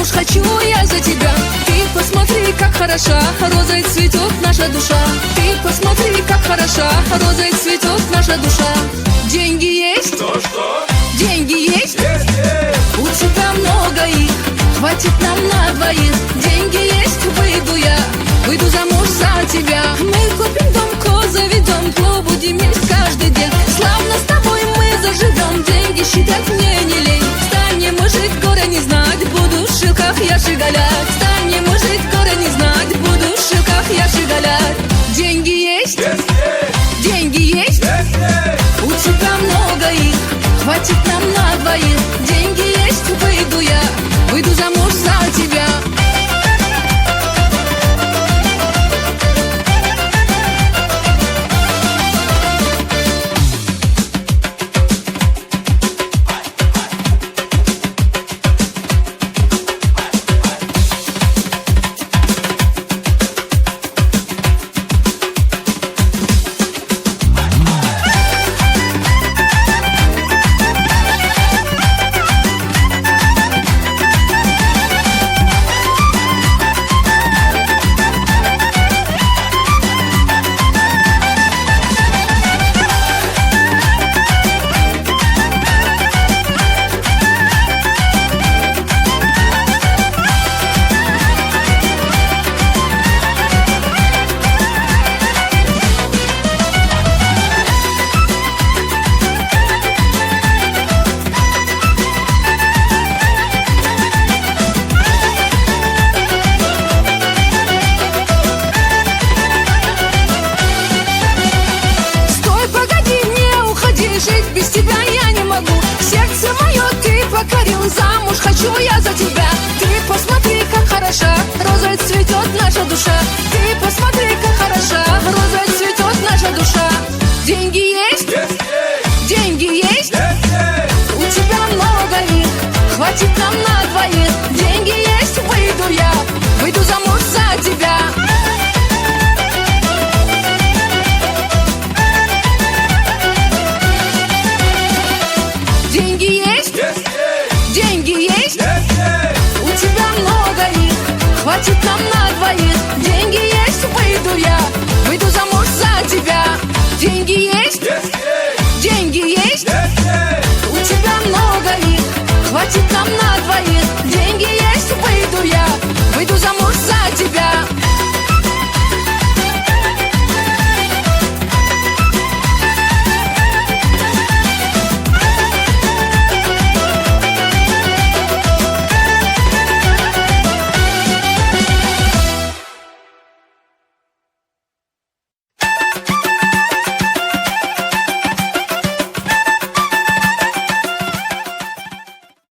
замуж хочу я за тебя. Ты посмотри, как хороша, розой цветет наша душа. Ты посмотри, как хороша, розой цветет наша душа. Деньги есть? Что? Деньги есть? Есть! У тебя много их, хватит нам на двоих. Деньги есть, выйду замуж за тебя. Мы купим дом, заведем, клуб будем есть каждый день. Славно с тобой мы заживем, деньги считать мне не лень. Станем мы жить, горя не знать, буду в шилках я щеголять. Станем мы жить, горя не знать, буду в шилках я щеголять. Деньги есть? Есть! Деньги есть? Есть! У тебя много их, хватит нам на двоих. Деньги есть, выйду замуж за тебя. Жить без тебя я не могу. Сердце мое ты покорил, замуж хочу я за тебя. Ты посмотри, как хороша, розой цветет наша душа. Ты посмотри, как хороша, розой цветет наша душа. Деньги есть?